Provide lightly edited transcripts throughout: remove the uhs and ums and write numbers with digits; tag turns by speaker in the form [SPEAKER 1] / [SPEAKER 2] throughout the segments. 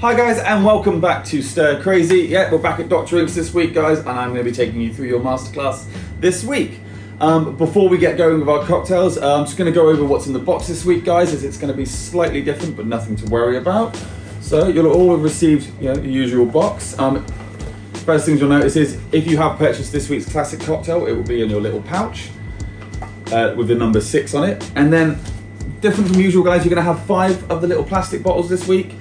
[SPEAKER 1] Hi guys, and welcome back to Stir Crazy. Yeah, we're back at Dr. Inks this week, guys, and I'm going to be taking you through your masterclass this week. Before we get going with our cocktails, I'm just going to go over what's in the box this week, guys, as it's going to be slightly different, but nothing to worry about. So you'll all have received, the usual box. First things you'll notice is if you have purchased this week's classic cocktail, it will be in your little pouch with the number 6 on it. And then, different from usual, guys, you're going to have 5 of the little plastic bottles this week.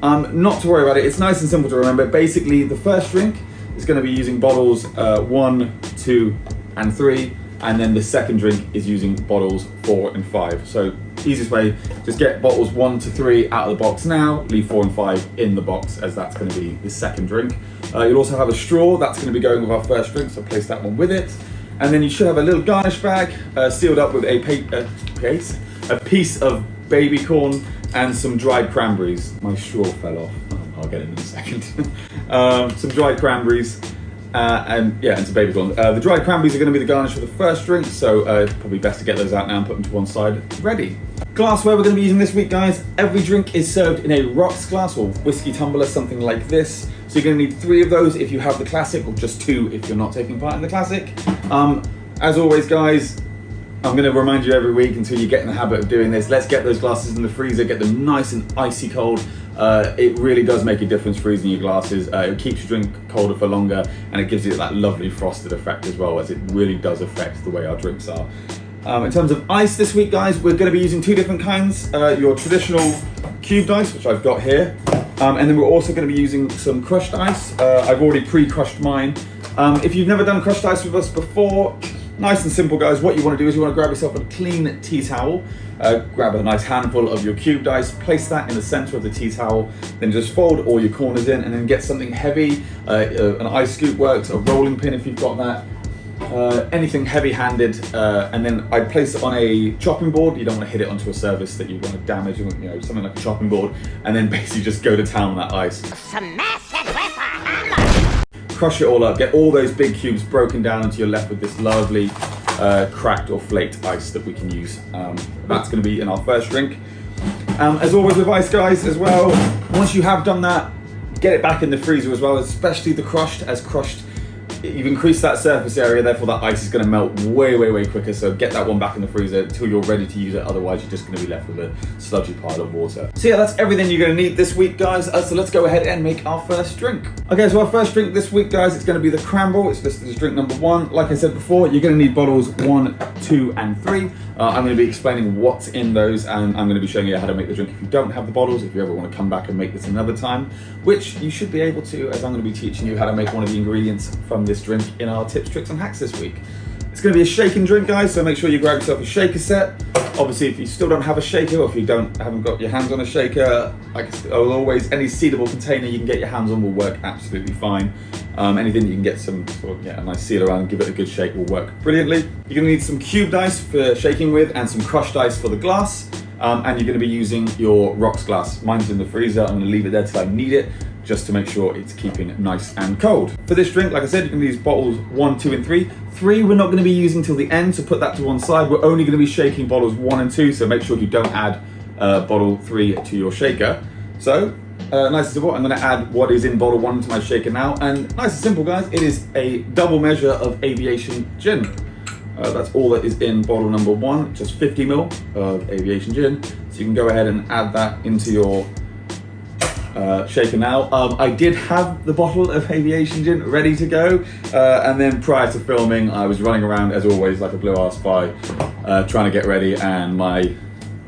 [SPEAKER 1] Not to worry about it, it's nice and simple to remember. Basically, the first drink is going to be using bottles 1, 2, and 3, and then the second drink is using bottles 4 and 5. So, easiest way, just get bottles 1 to 3 out of the box now, leave 4 and 5 in the box, as that's going to be the second drink. You'll also have a straw, that's going to be going with our first drink, so place that one with it. And then you should have a little garnish bag, sealed up with a piece of baby corn, and some dried cranberries. My straw fell off. I'll get it in a second. Some dried cranberries and some baby corn. The dried cranberries are going to be the garnish for the first drink, so probably best to get those out now and put them to one side. Ready. Glassware we're going to be using this week, guys. Every drink is served in a rocks glass or whiskey tumbler, something like this. So you're going to need 3 of those if you have the classic, or just 2 if you're not taking part in the classic. As always, guys, I'm going to remind you every week until you get in the habit of doing this. Let's get those glasses in the freezer, get them nice and icy cold. It really does make a difference freezing your glasses. It keeps your drink colder for longer, and it gives you that lovely frosted effect as well, as it really does affect the way our drinks are. In terms of ice this week, guys, we're going to be using 2 different kinds. Your traditional cubed ice, which I've got here, and then we're also going to be using some crushed ice. I've already pre-crushed mine. If you've never done crushed ice with us before, nice and simple, guys. What you want to do is you want to grab yourself a clean tea towel, grab a nice handful of your cubed ice, place that in the center of the tea towel, then just fold all your corners in, and then get something heavy. An ice scoop works, a rolling pin if you've got that, anything heavy-handed, and then I place it on a chopping board. You don't want to hit it onto a surface that you want to damage, something like a chopping board, and then basically just go to town on that ice. Smash it with a hammer! Crush it all up, get all those big cubes broken down until you're left with this lovely cracked or flaked ice that we can use. That's going to be in our first drink. As always with ice, guys, as well, once you have done that, get it back in the freezer as well, especially the crushed. As crushed, you've increased that surface area, therefore that ice is going to melt way quicker, so get that one back in the freezer until you're ready to use it, otherwise you're just going to be left with a sludgy pile of water. So yeah, that's everything you're going to need this week, guys, so let's go ahead and make our first drink. Okay, so our first drink this week, guys, it's going to be the Cranberry. It's listed as drink number 1. Like I said before, you're going to need bottles 1, 2, and 3. I'm going to be explaining what's in those, and I'm going to be showing you how to make the drink if you don't have the bottles, if you ever want to come back and make this another time, which you should be able to, as I'm going to be teaching you how to make one of the ingredients from this drink in our tips, tricks, and hacks this week. It's going to be a shaking drink, guys, so make sure you grab yourself a shaker set. Obviously, if you still don't have a shaker, or if you haven't got your hands on a shaker, as always, any sealable container you can get your hands on will work absolutely fine. Anything you can get some a nice seal around and give it a good shake will work brilliantly. You're going to need some cubed ice for shaking with, and some crushed ice for the glass. And you're going to be using your rocks glass. Mine's in the freezer. I'm going to leave it there till I need it, just to make sure it's keeping nice and cold. For this drink, like I said, you can use bottles 1, 2, and 3. 3 we're not going to be using till the end, so put that to one side. We're only going to be shaking bottles 1 and 2, so make sure you don't add bottle 3 to your shaker. So, nice and simple, I'm going to add what is in bottle 1 to my shaker now, and nice and simple, guys, it is a double measure of Aviation gin. That's all that is in bottle number 1, just 50 ml of Aviation gin. So you can go ahead and add that into your shaker now. I did have the bottle of Aviation gin ready to go, and then prior to filming, I was running around as always like a blue-ass spy, trying to get ready, and my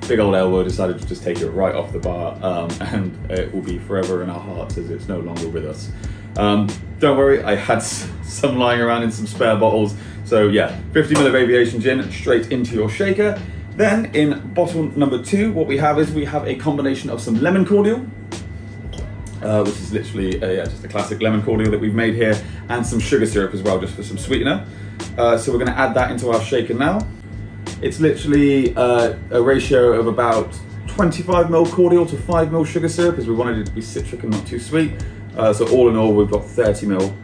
[SPEAKER 1] big old elbow decided to just take it right off the bar, and it will be forever in our hearts as it's no longer with us. Don't worry, I had some lying around in some spare bottles, so yeah, 50 ml of Aviation gin straight into your shaker. Then in bottle number 2, what we have is a combination of some lemon cordial, which is literally just a classic lemon cordial that we've made here, and some sugar syrup as well, just for some sweetener. So we're going to add that into our shaker now. It's literally a ratio of about 25 ml cordial to 5 ml sugar syrup, as we wanted it to be citric and not too sweet. So all in all, we've got 30 ml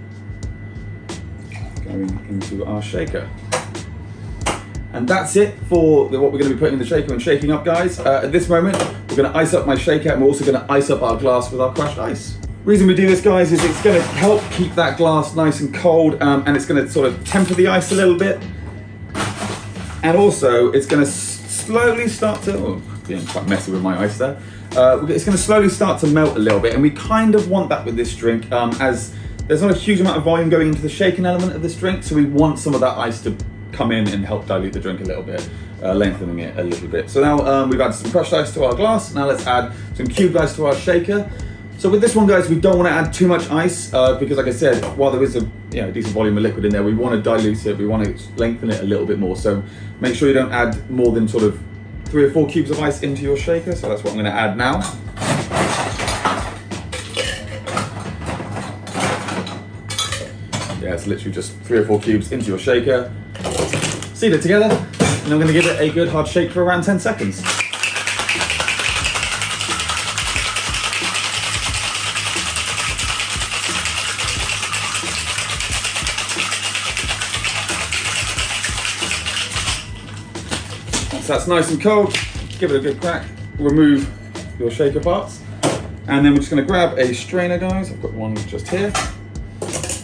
[SPEAKER 1] going into our shaker. And that's it for what we're going to be putting in the shaker and shaking up, guys. At this moment, we're going to ice up my shaker, and we're also going to ice up our glass with our crushed ice. Reason we do this, guys, is it's going to help keep that glass nice and cold, and it's going to sort of temper the ice a little bit. And also, it's going to slowly start to, oh, being quite messy with my ice there. It's going to slowly start to melt a little bit, and we kind of want that with this drink, as there's not a huge amount of volume going into the shaken element of this drink, so we want some of that ice to come in and help dilute the drink a little bit, lengthening it a little bit. So now we've added some crushed ice to our glass. Now let's add some cubed ice to our shaker. So with this one, guys, we don't want to add too much ice because, like I said, while there is a decent volume of liquid in there, we want to dilute it. We want to lengthen it a little bit more. So make sure you don't add more than sort of 3 or 4 cubes of ice into your shaker. So that's what I'm going to add now. Yeah, it's literally just 3 or 4 cubes into your shaker. Seed it together, and I'm going to give it a good hard shake for around 10 seconds. Once that's nice and cold, give it a good crack, remove your shaker parts, and then we're just going to grab a strainer, guys. I've got one just here.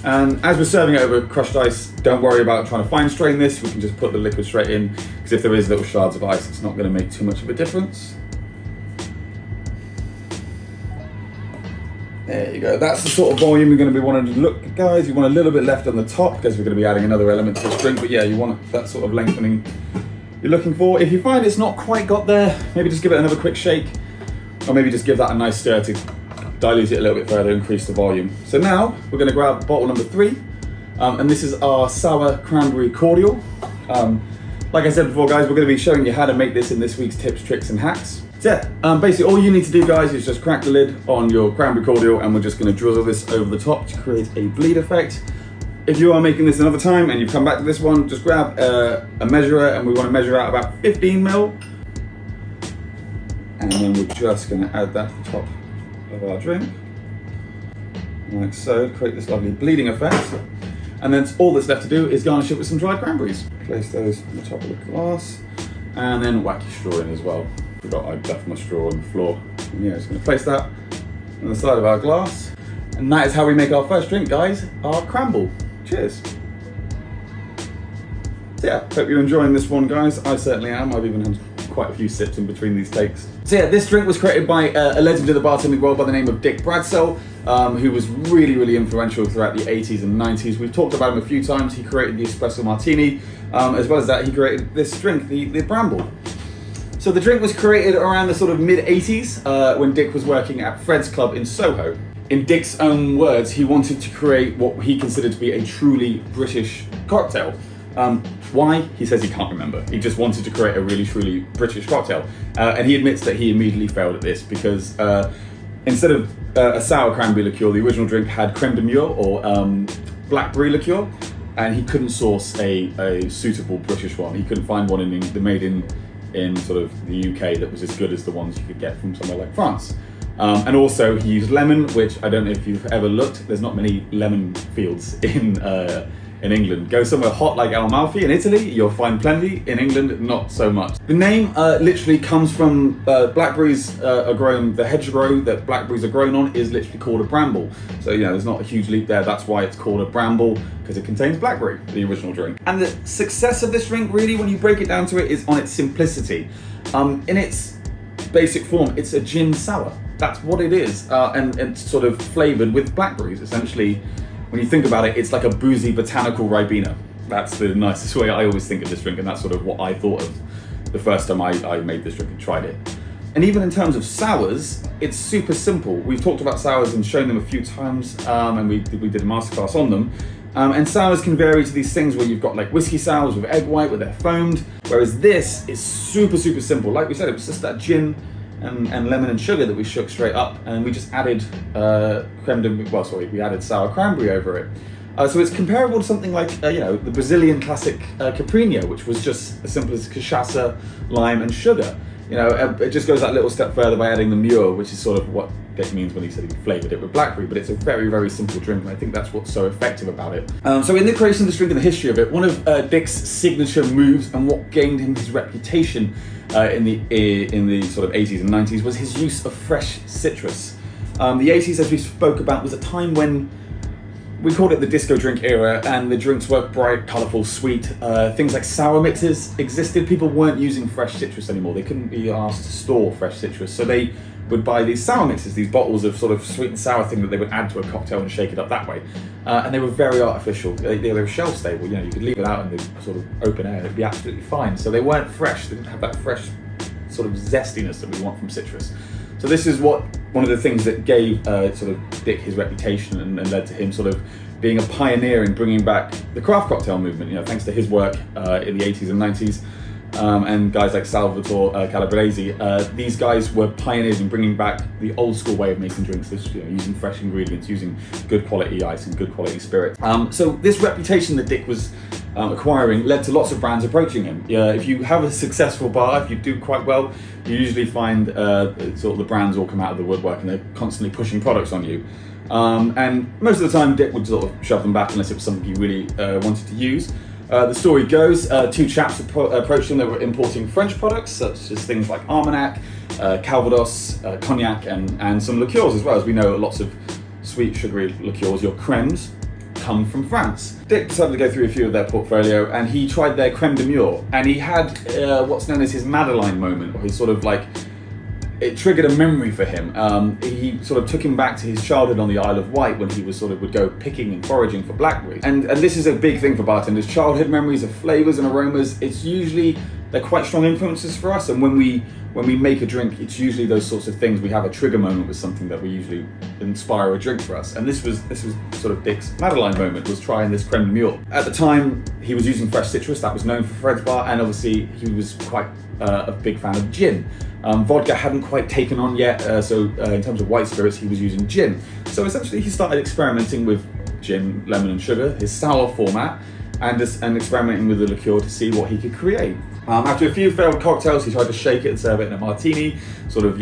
[SPEAKER 1] And as we're serving it over crushed ice, don't worry about trying to fine strain this. We can just put the liquid straight in, because if there is little shards of ice, it's not going to make too much of a difference. There you go. That's the sort of volume you're going to be wanting to look, guys. You want a little bit left on the top, because we're going to be adding another element to this drink. But yeah, you want that sort of lengthening you're looking for. If you find it's not quite got there, maybe just give it another quick shake, or maybe just give that a nice stir to dilute it a little bit further, increase the volume. So now we're going to grab bottle number 3, and this is our sour cranberry cordial. Like I said before, guys, we're going to be showing you how to make this in this week's tips, tricks, and hacks. So yeah, basically all you need to do, guys, is just crack the lid on your cranberry cordial, and we're just going to drizzle this over the top to create a bleed effect. If you are making this another time and you've come back to this one, just grab a measurer, and we want to measure out about 15 ml. And then we're just going to add that to the top of our drink, like so, create this lovely bleeding effect. And then all that's left to do is garnish it with some dried cranberries. Place those on the top of the glass, and then whack your straw in as well. Forgot I left my straw on the floor. And yeah, just going to place that on the side of our glass. And that is how we make our first drink, guys, our cramble. Cheers. So yeah, hope you're enjoying this one, guys. I certainly am. I've even had quite a few sips in between these takes. So yeah, this drink was created by a legend of the bartending world by the name of Dick Bradsell, who was really, really influential throughout the 80s and 90s. We've talked about him a few times. He created the espresso martini. As well as that, he created this drink, the Bramble. So the drink was created around the sort of mid-80s when Dick was working at Fred's Club in Soho. In Dick's own words, he wanted to create what he considered to be a truly British cocktail. Why? He says he can't remember. He just wanted to create a really truly British cocktail. And he admits that he immediately failed at this because instead of a sour cranberry liqueur, the original drink had creme de mure or blackberry liqueur, and he couldn't source a suitable British one. He couldn't find one made in sort of the UK that was as good as the ones you could get from somewhere like France. And also he used lemon, which I don't know if you've ever looked, there's not many lemon fields in England. Go somewhere hot like Amalfi in Italy, you'll find plenty. In England, not so much. The name literally comes from blackberries are grown, the hedgerow that blackberries are grown on is literally called a bramble. So, you know, there's not a huge leap there. That's why it's called a bramble, because it contains blackberry, the original drink. And the success of this drink, really, when you break it down to it, is on its simplicity. In its basic form, it's a gin sour. That's what it is. And it's sort of flavored with blackberries, essentially. When you think about it, it's like a boozy botanical Ribena. That's the nicest way I always think of this drink, and that's sort of what I thought of the first time I made this drink and tried it. And even in terms of sours, it's super simple. We've talked about sours and shown them a few times, and we did a masterclass on them. And sours can vary to these things where you've got like whiskey sours with egg white, where they're foamed, whereas this is super, super simple. Like we said, it was just that gin and lemon and sugar that we shook straight up, and we just added we added sour cranberry over it. So it's comparable to something like the Brazilian classic Caipirinha, which was just as simple as cachaça, lime, and sugar. you know, it just goes that little step further by adding the mûr, which is sort of what Dick means when he said he flavoured it with blackberry, but it's a very, very simple drink, and I think that's what's so effective about it. So in the creation of this drink and the history of it, one of Dick's signature moves and what gained him his reputation in the sort of 80s and 90s was his use of fresh citrus. The 80s, as we spoke about, was a time when we called it the disco drink era, and the drinks were bright, colourful, sweet. Things like sour mixes existed. People weren't using fresh citrus anymore. They couldn't be asked to store fresh citrus, so they would buy these sour mixes, these bottles of sort of sweet and sour thing that they would add to a cocktail and shake it up that way. And they were very artificial. They were shelf stable. You know, you could leave it out in the sort of open air and it'd be absolutely fine. So they weren't fresh. They didn't have that fresh sort of zestiness that we want from citrus. So this is one of the things that gave sort of Dick his reputation and led to him sort of being a pioneer in bringing back the craft cocktail movement. You know, thanks to his work in the 80s and 90s. And guys like Salvatore Calabrese, these guys were pioneers in bringing back the old school way of making drinks, using fresh ingredients, using good quality ice and good quality spirit. So this reputation that Dick was acquiring led to lots of brands approaching him. If you have a successful bar, if you do quite well, you usually find sort of the brands all come out of the woodwork and they're constantly pushing products on you. And most of the time Dick would sort of shove them back unless it was something he really wanted to use. The story goes, two chaps approached him that were importing French products, such as things like Armagnac, Calvados, cognac, and some liqueurs as well. As we know, lots of sweet, sugary liqueurs, your crèmes, come from France. Dick decided to go through a few of their portfolio, and he tried their crème de mûr, and he had what's known as his Madeleine moment, or his sort of like, it triggered a memory for him. He sort of took him back to his childhood on the Isle of Wight when he was sort of would go picking and foraging for blackberries. And this is a big thing for bartenders. Childhood memories of flavours and aromas, they're quite strong influences for us. And when we make a drink, it's usually those sorts of things. We have a trigger moment with something that we usually inspire a drink for us. And this was sort of Dick's Madeleine moment, was trying this crème de mûr. At the time, he was using fresh citrus. That was known for Fred's Bar, and obviously he was quite a big fan of gin. Vodka hadn't quite taken on yet, so in terms of white spirits, he was using gin. So essentially, he started experimenting with gin, lemon, and sugar, his sour format, and experimenting with the liqueur to see what he could create. After a few failed cocktails, he tried to shake it and serve it in a martini, sort of,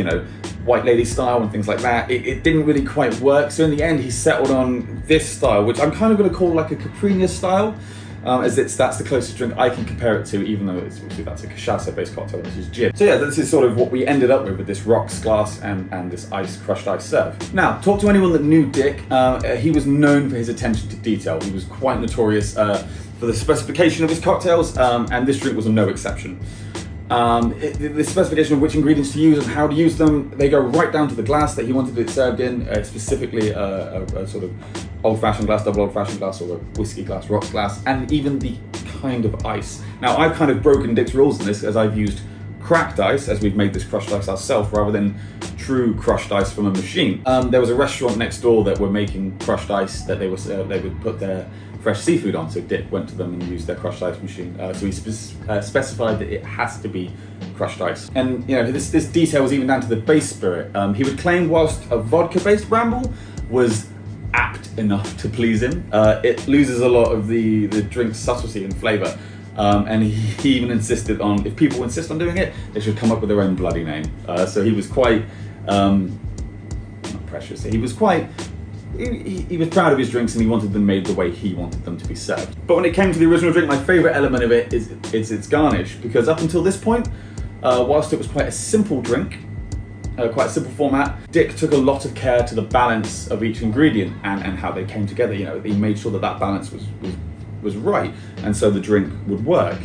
[SPEAKER 1] white lady style and things like that. It didn't really quite work, so in the end, he settled on this style, which I'm kind of going to call like a Caipirinha style. As that's the closest drink I can compare it to, even though that's a cachaça-based cocktail, which is gin. So yeah, this is sort of what we ended up with this rocks glass and this crushed ice serve. Now, talk to anyone that knew Dick. He was known for his attention to detail. He was quite notorious for the specification of his cocktails, and this drink was no exception. The specification of which ingredients to use and how to use them, they go right down to the glass that he wanted it served in, specifically a sort of old-fashioned glass, double old-fashioned glass, or a whiskey glass, rocks glass, and even the kind of ice. Now, I've kind of broken Dick's rules in this, as I've used cracked ice, as we've made this crushed ice ourselves, rather than true crushed ice from a machine. There was a restaurant next door that were making crushed ice that they would put their fresh seafood on, so Dick went to them and used their crushed ice machine. So he specified that it has to be crushed ice. And this detail was even down to the base spirit. He would claim whilst a vodka-based Bramble was apt enough to please him, it loses a lot of the drink's subtlety and flavour. And he even insisted on, if people insist on doing it, they should come up with their own bloody name. So he was quite, not precious, he was quite, he was proud of his drinks and he wanted them made the way he wanted them to be served. But when it came to the original drink, my favourite element of it is its garnish, because up until this point, whilst it was quite a simple drink, quite a simple format, Dick took a lot of care to the balance of each ingredient and how they came together. He made sure that balance was right, and so the drink would work,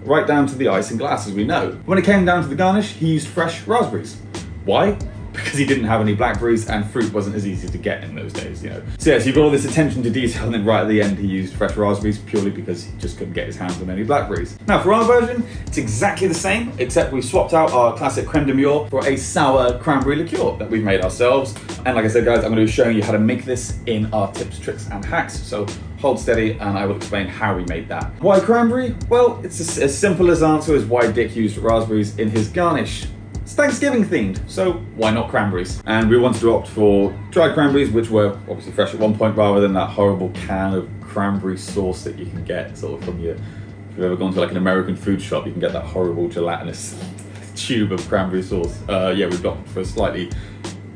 [SPEAKER 1] right down to the ice and glass, as we know. When it came down to the garnish, he used fresh raspberries. Why? Because he didn't have any blackberries and fruit wasn't as easy to get in those days, So yes, you've got all this attention to detail, and then right at the end he used fresh raspberries purely because he just couldn't get his hands on any blackberries. Now for our version, it's exactly the same, except we swapped out our classic crème de mûr for a sour cranberry liqueur that we've made ourselves. And like I said, guys, I'm going to be showing you how to make this in our tips, tricks and hacks. So hold steady and I will explain how we made that. Why cranberry? Well, it's as simple as answer as why Dick used raspberries in his garnish. It's Thanksgiving themed, so why not cranberries? And we wanted to opt for dried cranberries, which were obviously fresh at one point, rather than that horrible can of cranberry sauce that you can get sort of from if you've ever gone to like an American food shop, you can get that horrible gelatinous tube of cranberry sauce. Yeah, we've got for a slightly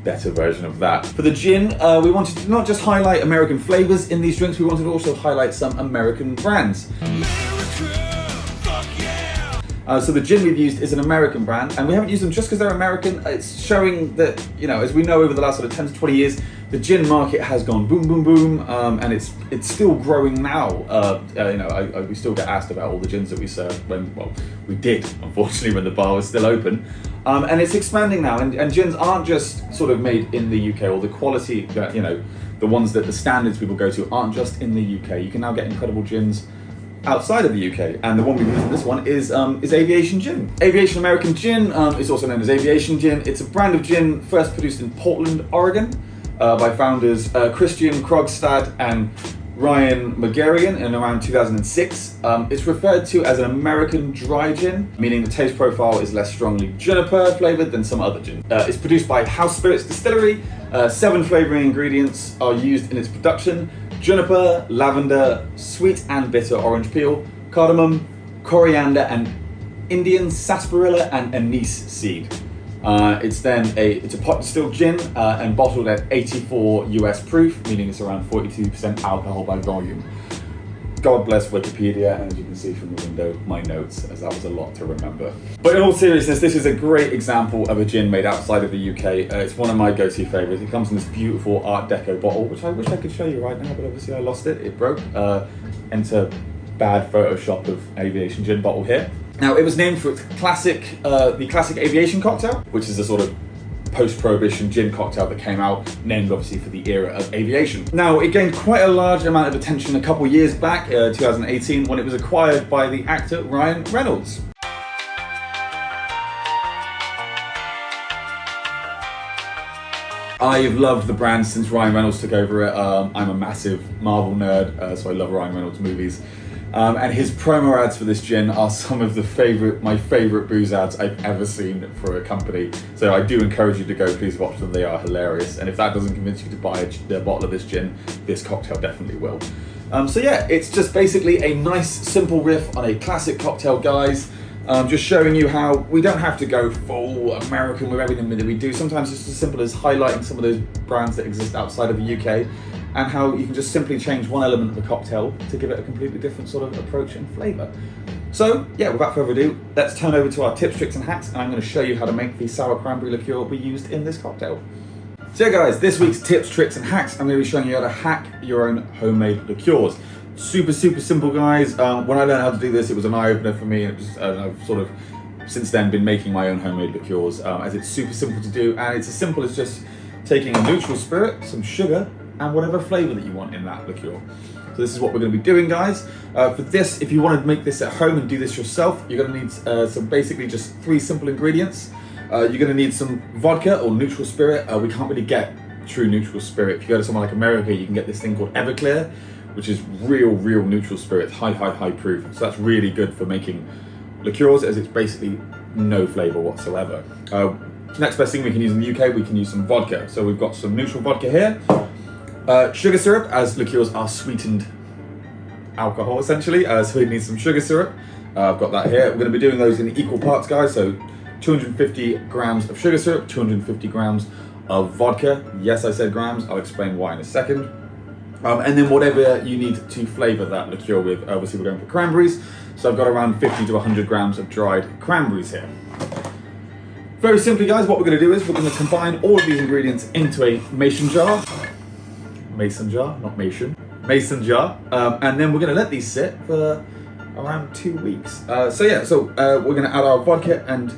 [SPEAKER 1] better version of that. For the gin, we wanted to not just highlight American flavors in these drinks, we wanted to also highlight some American brands. So the gin we've used is an American brand, and we haven't used them just because they're American. It's showing that, you know, as we know over the last sort of 10 to 20 years, the gin market has gone boom, boom, boom, and it's still growing now. You know, we still get asked about all the gins that we serve when, well, we did, unfortunately, when the bar was still open. And it's expanding now, and gins aren't just sort of made in the UK, or the quality that, you know, the ones that the standards people go to aren't just in the UK. You can now get incredible gins outside of the UK, and the one we've used in this one is Aviation Gin. Aviation American Gin is also known as Aviation Gin. It's a brand of gin first produced in Portland, Oregon, by founders Christian Krogstad and Ryan Magarian in around 2006. It's referred to as an American dry gin, meaning the taste profile is less strongly juniper flavored than some other gin. It's produced by House Spirits Distillery. 7 flavoring ingredients are used in its production: juniper, lavender, sweet and bitter orange peel, cardamom, coriander, and Indian sarsaparilla and anise seed. It's a pot distilled gin and bottled at 84 US proof, meaning it's around 42% alcohol by volume. God bless Wikipedia, and as you can see from the window, my notes, as that was a lot to remember. But in all seriousness, this is a great example of a gin made outside of the UK. It's one of my go-to favourites. It comes in this beautiful Art Deco bottle, which I wish I could show you right now, but obviously I lost it. It broke. Enter bad Photoshop of Aviation Gin bottle here. Now, it was named for its classic, the classic Aviation cocktail, which is a sort of post-prohibition gin cocktail that came out, named obviously for the era of aviation. Now, it gained quite a large amount of attention a couple years back, 2018, when it was acquired by the actor Ryan Reynolds. I've loved the brand since Ryan Reynolds took over it. I'm a massive Marvel nerd, so I love Ryan Reynolds movies. And his promo ads for this gin are some of my favourite booze ads I've ever seen for a company. So I do encourage you to go, please watch them, they are hilarious. And if that doesn't convince you to buy a bottle of this gin, this cocktail definitely will. So yeah, it's just basically a nice, simple riff on a classic cocktail, guys. Just showing you how we don't have to go full American with everything that we do. Sometimes it's as simple as highlighting some of those brands that exist outside of the UK, and how you can just simply change one element of the cocktail to give it a completely different sort of approach and flavour. So yeah, without further ado, let's turn over to our tips, tricks and hacks, and I'm going to show you how to make the sour cranberry liqueur we used in this cocktail. So yeah guys, this week's tips, tricks and hacks, I'm going to be showing you how to hack your own homemade liqueurs. Super simple, guys. When I learned how to do this, it was an eye-opener for me, and I've sort of since then been making my own homemade liqueurs, as it's super simple to do, and it's as simple as just taking a neutral spirit, some sugar, and whatever flavour that you want in that liqueur. So this is what we're going to be doing, guys. For this, if you want to make this at home and do this yourself, you're going to need some basically just 3 simple ingredients. You're going to need some vodka or neutral spirit. We can't really get true neutral spirit. If you go to somewhere like America, you can get this thing called Everclear, which is real neutral spirit, high proof. So that's really good for making liqueurs, as it's basically no flavour whatsoever. Next best thing we can use in the UK, we can use some vodka. So we've got some neutral vodka here. Sugar syrup, as liqueurs are sweetened alcohol essentially, so we need some sugar syrup. I've got that here. We're going to be doing those in equal parts, guys. So 250 grams of sugar syrup, 250 grams of vodka. Yes, I said grams. I'll explain why in a second. And then whatever you need to flavour that liqueur with. Obviously, we're going for cranberries, so I've got around 50 to 100 grams of dried cranberries here. Very simply, guys, what we're going to do is we're going to combine all of these ingredients into a mason jar. Mason jar, not mason. Mason jar. And then we're going to let these sit for around 2 weeks. So we're going to add our vodka and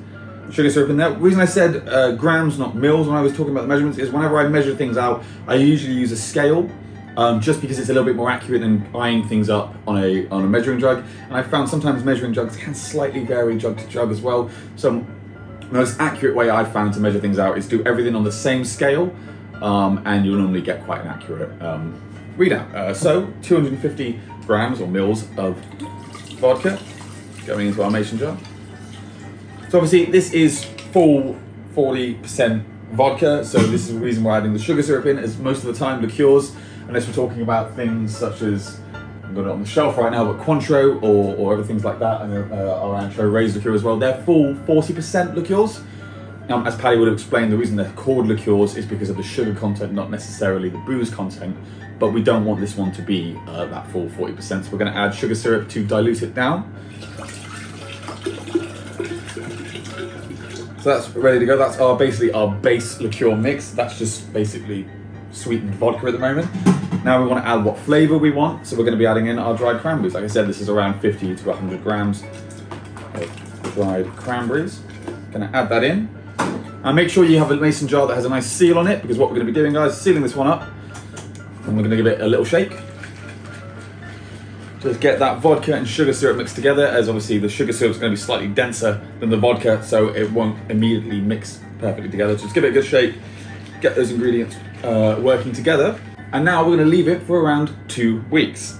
[SPEAKER 1] sugar syrup in there. The reason I said grams, not mils, when I was talking about the measurements, is whenever I measure things out, I usually use a scale. Just because it's a little bit more accurate than eyeing things up on a measuring jug. And I found sometimes measuring jugs can slightly vary jug to jug as well. So the most accurate way I've found to measure things out is do everything on the same scale, and you'll normally get quite an accurate readout. So 250 grams or mils of vodka going into our mason jar. So obviously this is full 40% vodka, so this is the reason we're adding the sugar syrup in, as most of the time liqueurs, unless we're talking about things such as, I'm got it on the shelf right now, but Cointreau or other things like that, and our Antro Raised liqueur as well, they're full 40% liqueurs. As Paddy would have explained, the reason they're called liqueurs is because of the sugar content, not necessarily the booze content, but we don't want this one to be that full 40%, so we're going to add sugar syrup to dilute it down. So that's ready to go. That's basically our base liqueur mix. That's just basically sweetened vodka at the moment. Now we want to add what flavour we want, so we're going to be adding in our dried cranberries. Like I said, this is around 50 to 100 grams of dried cranberries. Going to add that in. And make sure you have a mason jar that has a nice seal on it, because what we're going to be doing, guys, is sealing this one up, and we're going to give it a little shake. Just get that vodka and sugar syrup mixed together, as obviously the sugar syrup is going to be slightly denser than the vodka, so it won't immediately mix perfectly together. So just give it a good shake, get those ingredients working together. And now we're going to leave it for around 2 weeks.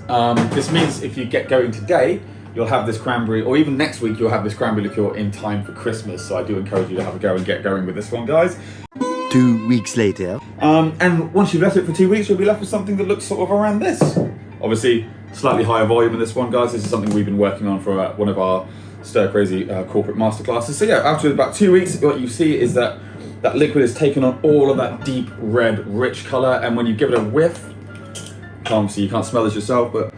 [SPEAKER 1] This means if you get going today, you'll have this cranberry, or even next week, you'll have this cranberry liqueur in time for Christmas. So I do encourage you to have a go and get going with this one, guys.
[SPEAKER 2] 2 weeks later.
[SPEAKER 1] And once you've left it for 2 weeks, you'll be left with something that looks sort of around this. Obviously, slightly higher volume in this one, guys. This is something we've been working on for one of our Stir Crazy corporate masterclasses. So yeah, after about 2 weeks, what you see is that that liquid has taken on all of that deep red, rich color. And when you give it a whiff, obviously you can't smell this yourself, but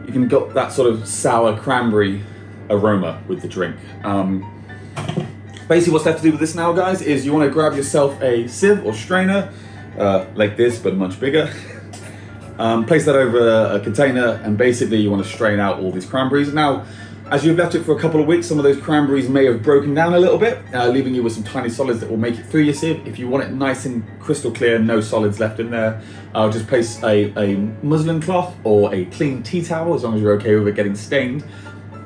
[SPEAKER 1] you can get that sort of sour cranberry aroma with the drink. Basically what's left to do with this now, guys, is you want to grab yourself a sieve or strainer, like this, but much bigger. Place that over a container, and basically you want to strain out all these cranberries. Now, as you've left it for a couple of weeks, some of those cranberries may have broken down a little bit, leaving you with some tiny solids that will make it through your sieve. If you want it nice and crystal clear, no solids left in there, just place a muslin cloth or a clean tea towel, as long as you're okay with it getting stained,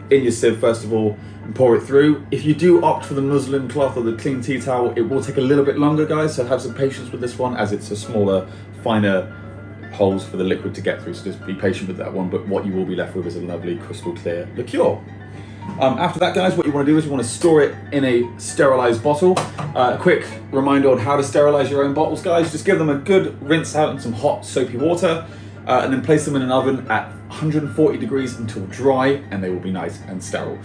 [SPEAKER 1] in your sieve first of all, and pour it through. If you do opt for the muslin cloth or the clean tea towel, it will take a little bit longer, guys, so have some patience with this one, as it's a smaller, finer holes for the liquid to get through, so just be patient with that one. But what you will be left with is a lovely crystal clear liqueur. After that, guys, what you want to do is you want to store it in a sterilized bottle. A quick reminder on how to sterilize your own bottles, guys. Just give them a good rinse out in some hot soapy water, and then place them in an oven at 140 degrees until dry, and they will be nice and sterile.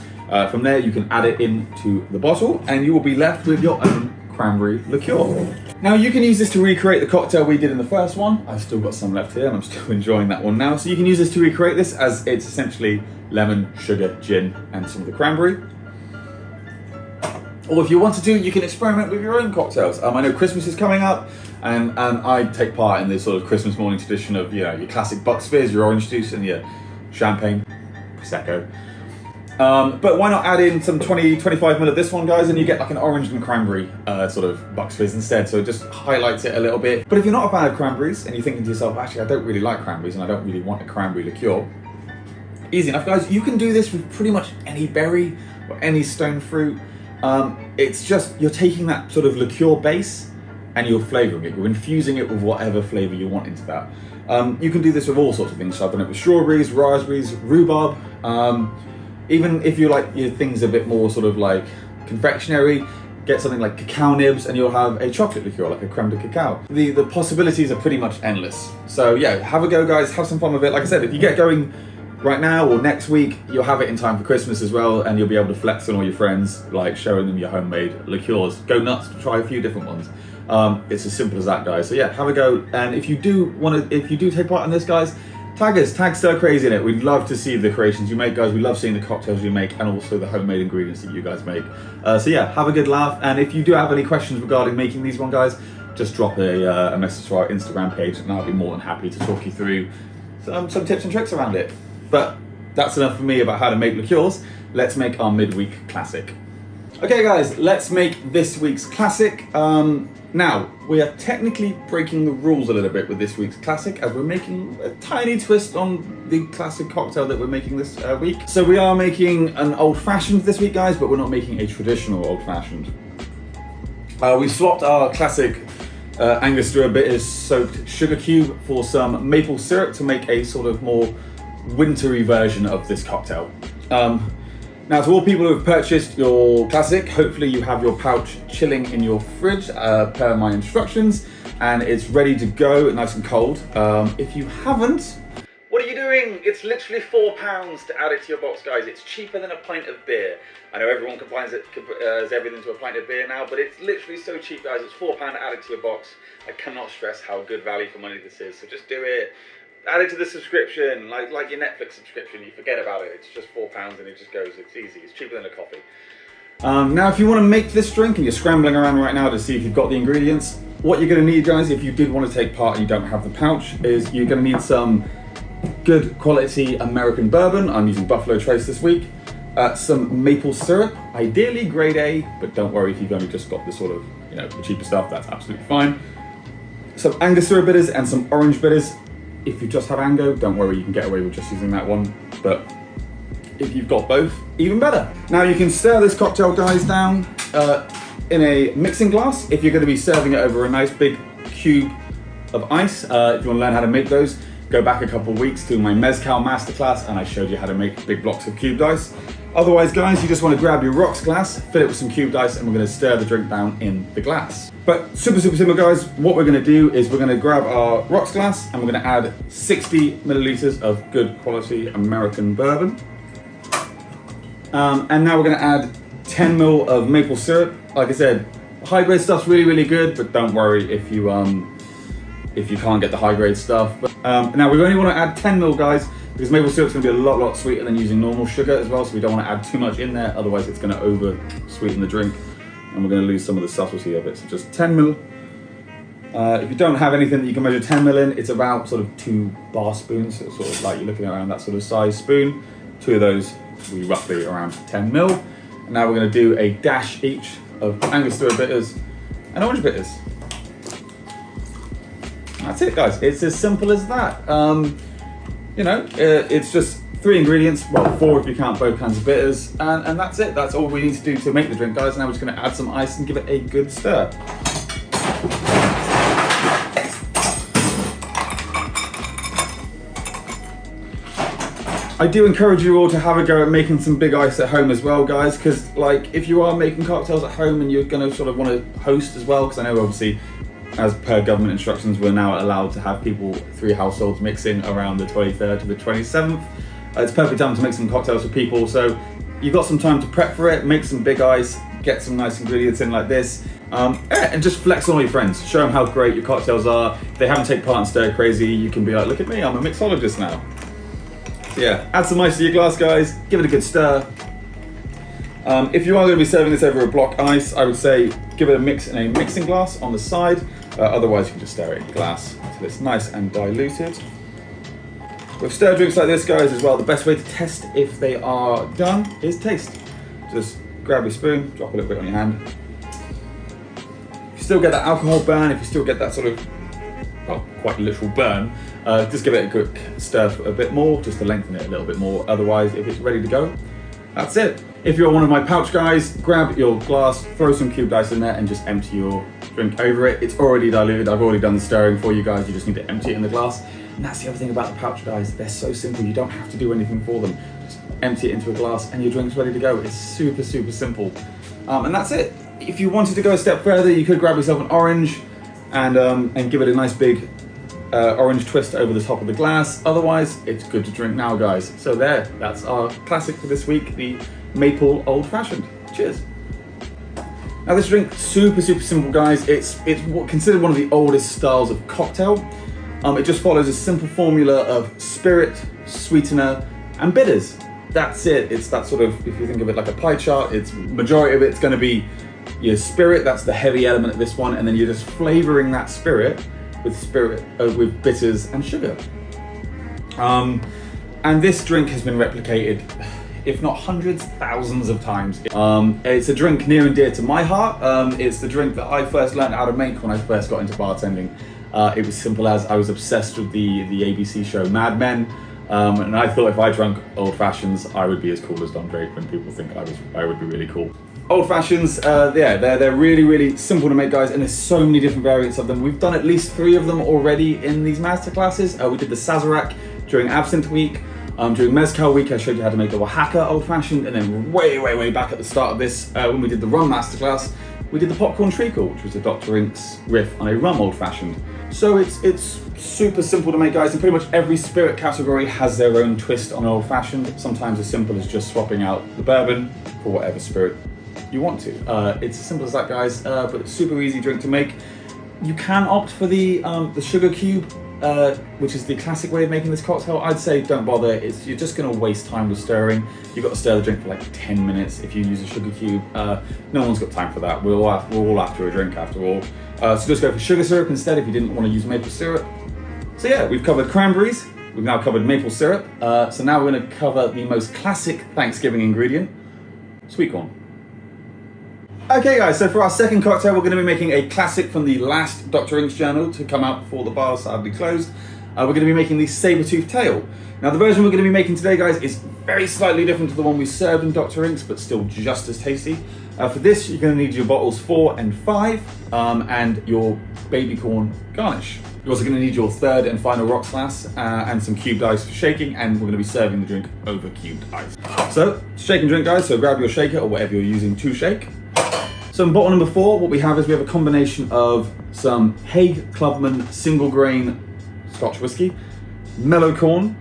[SPEAKER 1] From there, you can add it into the bottle, and you will be left with your own cranberry liqueur. Now you can use this to recreate the cocktail we did in the first one. I've still got some left here and I'm still enjoying that one now. So you can use this to recreate this, as it's essentially lemon, sugar, gin, and some of the cranberry. Or if you want to, you can experiment with your own cocktails. I know Christmas is coming up, and I take part in this sort of Christmas morning tradition of, you know, your classic Bucks Fizz, your orange juice, and your champagne, Prosecco. But why not add in some 20-25 ml of this one, guys, and you get like an orange and cranberry sort of Bucks Fizz instead, so it just highlights it a little bit. But if you're not a fan of cranberries and you're thinking to yourself, actually I don't really like cranberries and I don't really want a cranberry liqueur, easy enough, guys. You can do this with pretty much any berry or any stone fruit. It's just, you're taking that sort of liqueur base and you're flavouring it. You're infusing it with whatever flavour you want into that. You can do this with all sorts of things. So I've done it with strawberries, raspberries, rhubarb. Even if you like your things a bit more sort of like confectionery, get something like cacao nibs and you'll have a chocolate liqueur, like a creme de cacao. The possibilities are pretty much endless. So yeah, have a go, guys, have some fun with it. Like I said, if you get going right now or next week, you'll have it in time for Christmas as well, and you'll be able to flex on all your friends, like showing them your homemade liqueurs. Go nuts, try a few different ones. It's as simple as that, guys. So yeah, have a go. And if you do take part in this, guys, tag us, tag Stir Crazy in it. We'd love to see the creations you make, guys. We love seeing the cocktails you make and also the homemade ingredients that you guys make. So yeah, have a good laugh. And if you do have any questions regarding making these one, guys, just drop a message to our Instagram page and I'll be more than happy to talk you through some tips and tricks around it. But that's enough for me about how to make liqueurs. Let's make our midweek classic. Okay, guys, let's make this week's classic. Now, we are technically breaking the rules a little bit with this week's classic, as we're making a tiny twist on the classic cocktail that we're making this week. So we are making an old-fashioned this week, guys, but we're not making a traditional old-fashioned. We swapped our classic Angostura bitters soaked sugar cube for some maple syrup to make a sort of more wintry version of this cocktail. Now, to all people who have purchased your classic, hopefully you have your pouch chilling in your fridge per my instructions, and it's ready to go, nice and cold. If you haven't, what are you doing? It's literally £4 to add it to your box, guys. It's cheaper than a pint of beer. I know everyone compares everything to a pint of beer now, but it's literally so cheap, guys. It's £4 added to your box. I cannot stress how good value for money this is. So just do it. Add it to the subscription, like your Netflix subscription. You forget about it. It's just £4 and it just goes. It's easy. It's cheaper than a coffee. Now, if you want to make this drink and you're scrambling around right now to see if you've got the ingredients, what you're going to need, guys, if you did want to take part and you don't have the pouch, is you're going to need some good quality American bourbon. I'm using Buffalo Trace this week. Some maple syrup, ideally grade A, but don't worry if you've only just got the sort of, the cheaper stuff, that's absolutely fine. Some Angostura bitters and some orange bitters. If you just have Ango, don't worry, you can get away with just using that one. But if you've got both, even better. Now you can stir this cocktail, guys, down in a mixing glass. If you're going to be serving it over a nice big cube of ice, if you want to learn how to make those, go back a couple of weeks to my Mezcal masterclass and I showed you how to make big blocks of cubed ice. Otherwise, guys, you just want to grab your rocks glass, fill it with some cubed ice, and we're going to stir the drink down in the glass. But super simple, guys. What we're going to do is we're going to grab our rocks glass and we're going to add 60 milliliters of good quality American bourbon. And now we're going to add 10 ml of maple syrup. Like I said, high grade stuff's really, really good, but don't worry if you can't get the high grade stuff. But, now we only want to add 10 ml, guys, because maple syrup's going to be a lot sweeter than using normal sugar as well, so we don't want to add too much in there, otherwise it's going to over sweeten the drink and we're going to lose some of the subtlety of it. So just 10 ml. If you don't have anything that you can measure 10 ml in, it's about sort of 2 bar spoons, so it's sort of like you're looking around that sort of size spoon. 2 of those will be roughly around 10 ml. And now we're going to do a dash each of Angostura bitters and orange bitters. That's it, guys. It's as simple as that. It's just 3 ingredients, well 4 if you count both kinds of bitters, and that's it. That's all we need to do to make the drink, guys. Now we're just going to add some ice and give it a good stir. I do encourage you all to have a go at making some big ice at home as well, guys, because if you are making cocktails at home and you're going to sort of want to host as well, because I know obviously as per government instructions, we're now allowed to have 3 households mixing around the 23rd to the 27th. It's perfect time to make some cocktails for people, so you've got some time to prep for it, make some big ice, get some nice ingredients in like this, and just flex on all your friends. Show them how great your cocktails are. If they haven't taken part in Stir Crazy, you can be like, look at me, I'm a mixologist now. So yeah, add some ice to your glass, guys, give it a good stir. If you are going to be serving this over a block ice, I would say give it a mix in a mixing glass on the side. Otherwise, you can just stir it in glass until it's nice and diluted. With stir drinks like this, guys, as well, the best way to test if they are done is taste. Just grab your spoon, drop a little bit on your hand. If you still get that alcohol burn, if you still get that sort of, well, quite literal burn, just give it a quick stir for a bit more, just to lengthen it a little bit more. Otherwise, if it's ready to go, that's it. If you're one of my pouch guys, grab your glass, throw some cubed ice in there and just empty your drink over it. It's already diluted. I've already done the stirring for you guys. You just need to empty it in the glass. And that's the other thing about the pouch guys. They're so simple. You don't have to do anything for them. Just empty it into a glass and your drink's ready to go. It's super simple. And that's it. If you wanted to go a step further, you could grab yourself an orange and give it a nice big orange twist over the top of the glass. Otherwise, it's good to drink now, guys. So that's our classic for this week, the Maple Old Fashioned. Cheers. Now this drink, super simple, guys. It's considered one of the oldest styles of cocktail. It just follows a simple formula of spirit, sweetener, and bitters. That's it. It's that sort of, if you think of it like a pie chart, it's majority of it's going to be your spirit. That's the heavy element of this one, and then you're just flavoring that spirit with bitters and sugar. And this drink has been replicated, if not hundreds, thousands of times. It's a drink near and dear to my heart. It's the drink that I first learned how to make when I first got into bartending. It was simple as I was obsessed with the ABC show Mad Men, and I thought if I drank old fashions, I would be as cool as Don Draper, and people think I would be really cool. Old fashions, they're really simple to make, guys, and there's so many different variants of them. We've done at least 3 of them already in these masterclasses. We did the Sazerac during Absinthe Week. During Mezcal Week, I showed you how to make the Oaxaca Old Fashioned, and then way back at the start of this, when we did the Rum Masterclass, we did the popcorn treacle, which was a Dr. Inks riff on a rum old fashioned. So it's super simple to make, guys, and pretty much every spirit category has their own twist on old fashioned. Sometimes as simple as just swapping out the bourbon for whatever spirit you want to. It's as simple as that, guys, but it's a super easy drink to make. You can opt for the sugar cube, which is the classic way of making this cocktail. I'd say don't bother. You're just going to waste time with stirring. You've got to stir the drink for like 10 minutes if you use a sugar cube. No one's got time for that. We're all after a drink after all. So just go for sugar syrup instead if you didn't want to use maple syrup. So yeah, we've covered cranberries. We've now covered maple syrup. So now we're going to cover the most classic Thanksgiving ingredient, sweet corn. Okay guys, so for our second cocktail, we're going to be making a classic from the last Dr. Inks journal to come out before the bar sadly closed. We're going to be making the saber-tooth tail. Now the version we're going to be making today, guys, is very slightly different to the one we served in Dr. Inks, but still just as tasty. For this, you're going to need your bottles 4 and 5 and your baby corn garnish. You're also going to need your third and final rocks glass and some cubed ice for shaking, and we're going to be serving the drink over cubed ice. So, shake and drink, guys, so grab your shaker or whatever you're using to shake. So in bottle number 4, what we have is we have a combination of some Haigclubman single grain Scotch whiskey, Mellow corn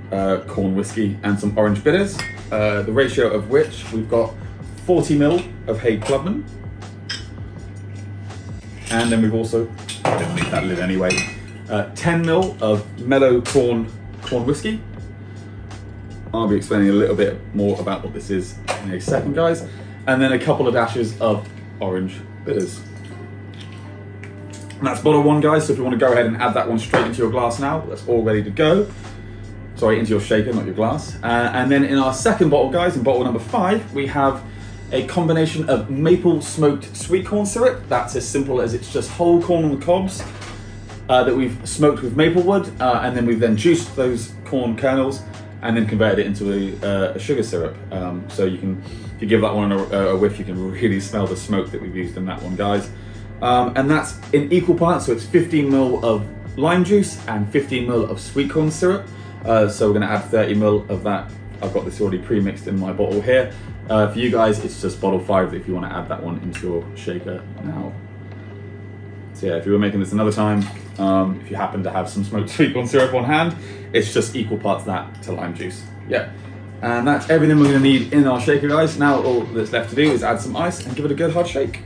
[SPEAKER 1] whiskey, and some orange bitters, the ratio of which we've got 40 ml of Haigclubman. And then we've also, I don't need that lid anyway, 10 ml of Mellow corn whiskey. I'll be explaining a little bit more about what this is in a second, guys. And then a couple of dashes of orange bitters. And that's bottle 1, guys, so if you want to go ahead and add that one straight into your glass now, that's all ready to go. Sorry, into your shaker, not your glass. And then in our second bottle, guys, in bottle number 5, we have a combination of maple smoked sweet corn syrup. That's as simple as it's just whole corn on the cobs that we've smoked with maple wood, and then we've then juiced those corn kernels and then converted it into a sugar syrup. So you can, if you give that one a whiff, you can really smell the smoke that we've used in that one, guys. And that's in equal parts, so it's 15 ml of lime juice and 15 ml of sweet corn syrup. So we're gonna add 30 ml of that. I've got this already pre-mixed in my bottle here. For you guys, it's just bottle 5 if you wanna add that one into your shaker now. So yeah, if you were making this another time, if you happen to have some smoked sweet corn syrup on hand, it's just equal parts that to lime juice. Yeah. And that's everything we're going to need in our shaker, guys. Now all that's left to do is add some ice and give it a good hard shake.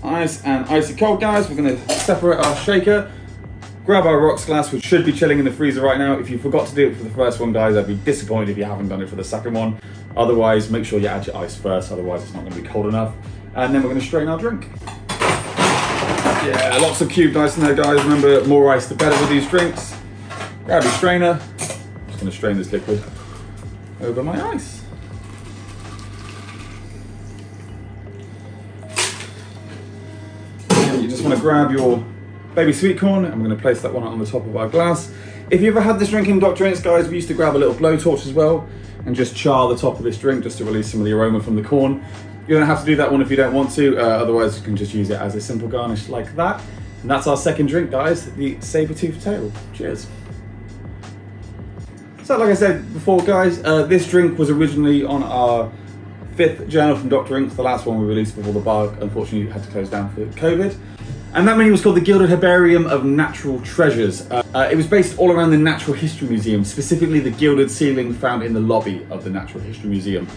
[SPEAKER 1] Ice and icy cold, guys. We're going to separate our shaker. Grab our rocks glass, which should be chilling in the freezer right now. If you forgot to do it for the first one, guys, I'd be disappointed if you haven't done it for the second one. Otherwise, make sure you add your ice first, otherwise it's not going to be cold enough. And then we're going to strain our drink. Yeah, lots of cubed ice in there, guys. Remember, more ice the better with these drinks. Grab your strainer. I'm just going to strain this liquid over my ice. And you just want to grab your baby sweet corn, and we're going to place that one on the top of our glass. If you ever had this drink in Dr. Inks, guys, we used to grab a little blowtorch as well and just char the top of this drink just to release some of the aroma from the corn. You don't have to do that one if you don't want to, otherwise you can just use it as a simple garnish like that. And that's our second drink, guys, the saber-tooth tail. Cheers. So like I said before, guys, this drink was originally on our 5th journal from Dr. Inks, the last one we released before the bar unfortunately had to close down for COVID. And that menu was called the Gilded Herbarium of Natural Treasures. It was based all around the Natural History Museum, specifically the gilded ceiling found in the lobby of the Natural History Museum.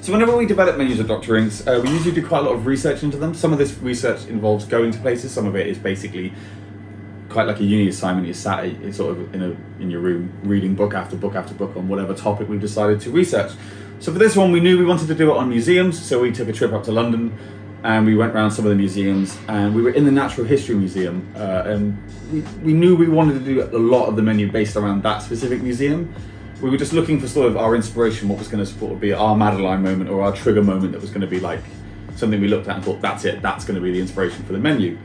[SPEAKER 1] So whenever we develop menus at Dr. Inks, we usually do quite a lot of research into them. Some of this research involves going to places, some of it is basically quite like a uni assignment. You're sat sort of in your room reading book after book after book on whatever topic we've decided to research. So for this one, we knew we wanted to do it on museums, so we took a trip up to London and we went around some of the museums, and we were in the Natural History Museum, and we knew we wanted to do a lot of the menu based around that specific museum. We were just looking for sort of our inspiration, what was going to sort of be our Madeline moment or our trigger moment that was going to be like something we looked at and thought, that's it, that's going to be the inspiration for the menu.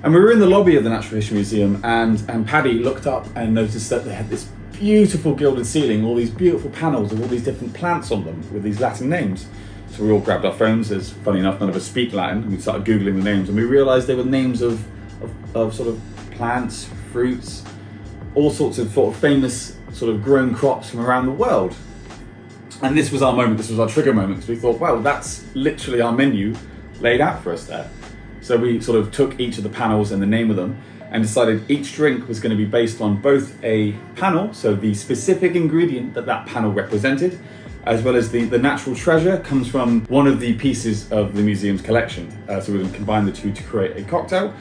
[SPEAKER 1] And we were in the lobby of the Natural History Museum, and Paddy looked up and noticed that they had this beautiful gilded ceiling, all these beautiful panels of all these different plants on them with these Latin names. So we all grabbed our phones, as funny enough, none of us speak Latin, and we started Googling the names, and we realized they were names of sort of plants, fruits, all sorts of famous sort of grown crops from around the world. And this was our moment, this was our trigger moment, because we thought, wow, that's literally our menu laid out for us there. So we sort of took each of the panels and the name of them and decided each drink was going to be based on both a panel, so the specific ingredient that panel represented, as well as the natural treasure comes from one of the pieces of the museum's collection. So we're going to combine the two to create a cocktail.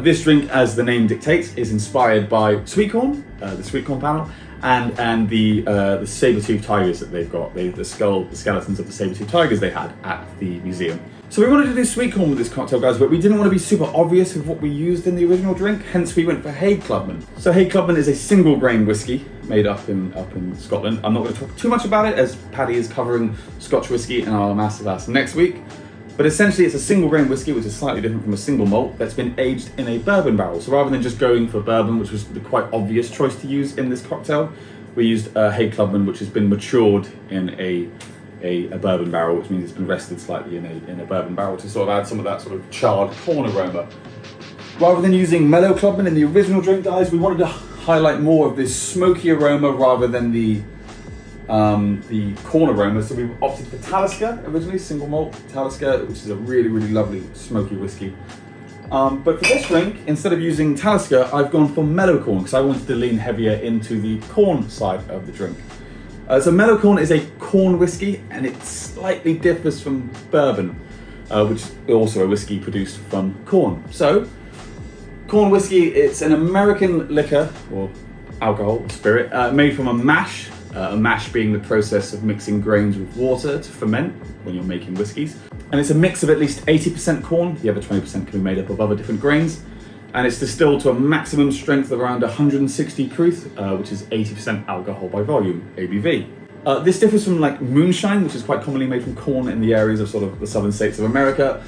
[SPEAKER 1] This drink, as the name dictates, is inspired by sweet corn, the sweet corn panel, and the saber-toothed tigers that they've got, the skeletons of the saber-toothed tigers they had at the museum. So we wanted to do sweet corn with this cocktail, guys, but we didn't want to be super obvious with what we used in the original drink, hence we went for Haigclubman. So Haigclubman is a single grain whiskey made up in Scotland. I'm not going to talk too much about it, as Paddy is covering Scotch whiskey in our masterclass next week. But essentially it's a single grain whiskey, which is slightly different from a single malt, that's been aged in a bourbon barrel. So rather than just going for bourbon, which was the quite obvious choice to use in this cocktail, we used Haigclubman, which has been matured in a bourbon barrel, which means it's been rested slightly in a bourbon barrel to sort of add some of that sort of charred corn aroma. Rather than using Mellow Clubman in the original drink, guys, we wanted to highlight more of this smoky aroma rather than the corn aroma. So we opted for Talisker originally, single malt Talisker, which is a really, really lovely smoky whiskey. But for this drink, instead of using Talisker, I've gone for Mellow Corn because I wanted to lean heavier into the corn side of the drink. So Mellow Corn is a corn whiskey, and it slightly differs from bourbon, which is also a whiskey produced from corn. So, corn whiskey, it's an American liquor, or alcohol, spirit, made from a mash being the process of mixing grains with water to ferment when you're making whiskies. And it's a mix of at least 80% corn, the other 20% can be made up of other different grains. And it's distilled to a maximum strength of around 160 proof, which is 80% alcohol by volume, ABV. This differs from like moonshine, which is quite commonly made from corn in the areas of sort of the southern states of America,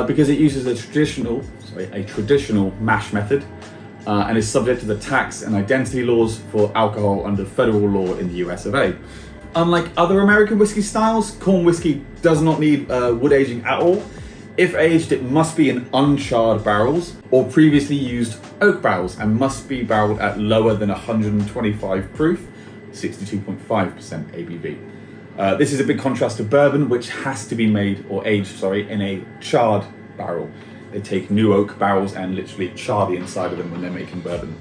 [SPEAKER 1] because it uses a traditional mash method, and is subject to the tax and identity laws for alcohol under federal law in the US of A. Unlike other American whiskey styles, corn whiskey does not need wood aging at all. If aged, it must be in uncharred barrels or previously used oak barrels, and must be barreled at lower than 125 proof, 62.5% ABV. This is a big contrast to bourbon, which has to be made or aged, in a charred barrel. They take new oak barrels and literally char the inside of them when they're making bourbon.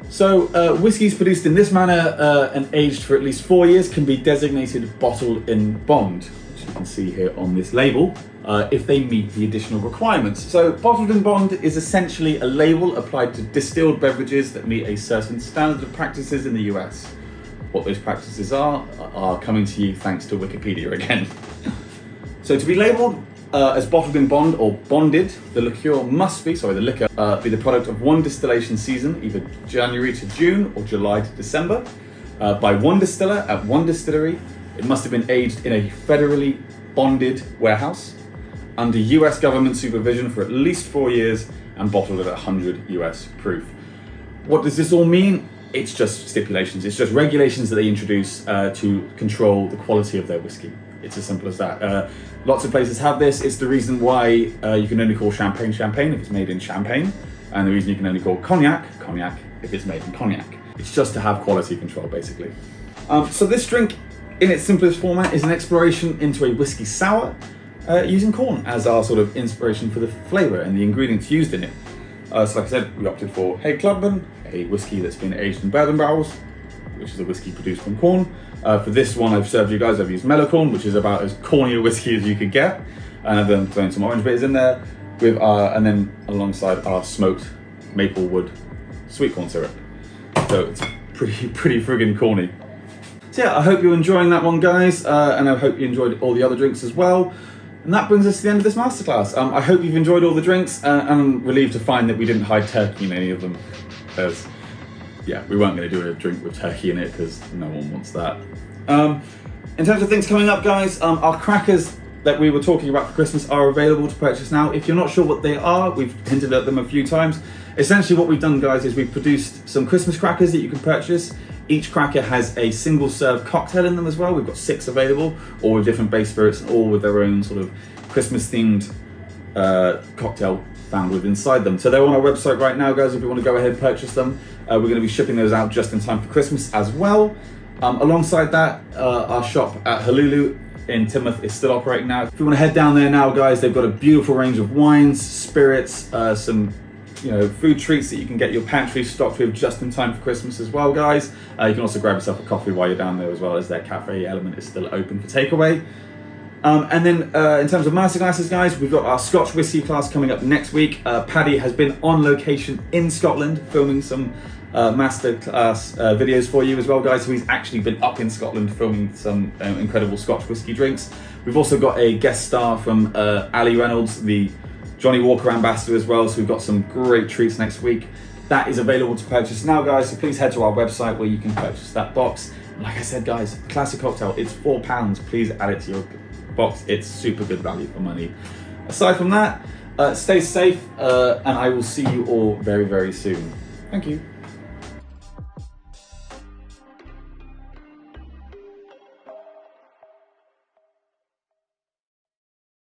[SPEAKER 1] So whiskies produced in this manner and aged for at least 4 years can be designated bottled in bond, which you can see here on this label, if they meet the additional requirements. So bottled in bond is essentially a label applied to distilled beverages that meet a certain standard of practices in the US. What those practices are coming to you thanks to Wikipedia again. So to be labeled as bottled in bond or bonded, the liquor must be, be the product of one distillation season, either January to June or July to December, by one distiller at one distillery. It must have been aged in a federally bonded warehouse under US government supervision for at least 4 years and bottled at 100 US proof. What does this all mean? It's just stipulations. It's just regulations that they introduce to control the quality of their whiskey. It's as simple as that. Lots of places have this. It's the reason why you can only call champagne champagne if it's made in Champagne, and the reason you can only call cognac cognac if it's made in cognac. It's just to have quality control, basically. So this drink, in its simplest format, is an exploration into a whiskey sour, using corn as our sort of inspiration for the flavour and the ingredients used in it. So like I said, we opted for Haigclubman, a whiskey that's been aged in bourbon barrels, which is a whiskey produced from corn. For this one I've served you guys, I've used Mellow Corn, which is about as corny a whiskey as you could get. And I've then thrown some orange bitters in there, with and then alongside our smoked maple wood sweet corn syrup. So it's pretty friggin' corny. So yeah, I hope you're enjoying that one, guys, and I hope you enjoyed all the other drinks as well. And that brings us to the end of this masterclass. I hope you've enjoyed all the drinks, and I'm relieved to find that we didn't hide turkey in any of them, because yeah, we weren't going to do a drink with turkey in it because no one wants that. In terms of things coming up, guys, our crackers that we were talking about for Christmas are available to purchase now. If you're not sure what they are, we've hinted at them a few times. Essentially what we've done, guys, is we've produced some Christmas crackers that you can purchase Each cracker has a single serve cocktail in them as well. We've got 6 available, all with different base spirits and all with their own sort of Christmas themed cocktail found within inside them. So they're on our website right now, guys, if you want to go ahead and purchase them. We're going to be shipping those out just in time for Christmas as well. Alongside that, our shop at Hululu in Timoth is still operating now. If you want to head down there now, guys, they've got a beautiful range of wines, spirits, some food treats that you can get your pantry stocked with just in time for Christmas as well, guys. You can also grab yourself a coffee while you're down there, as well as their cafe element is still open for takeaway. And then in terms of masterclasses, guys, we've got our Scotch whisky class coming up next week. Paddy has been on location in Scotland filming some masterclass videos for you as well, guys. So he's actually been up in Scotland filming some incredible Scotch whisky drinks. We've also got a guest star from Ali Reynolds, the Johnny Walker ambassador as well. So we've got some great treats next week. That is available to purchase now, guys. So please head to our website where you can purchase that box. And like I said, guys, classic cocktail, it's £4. Please add it to your box. It's super good value for money. Aside from that, stay safe, and I will see you all very, very soon. Thank you.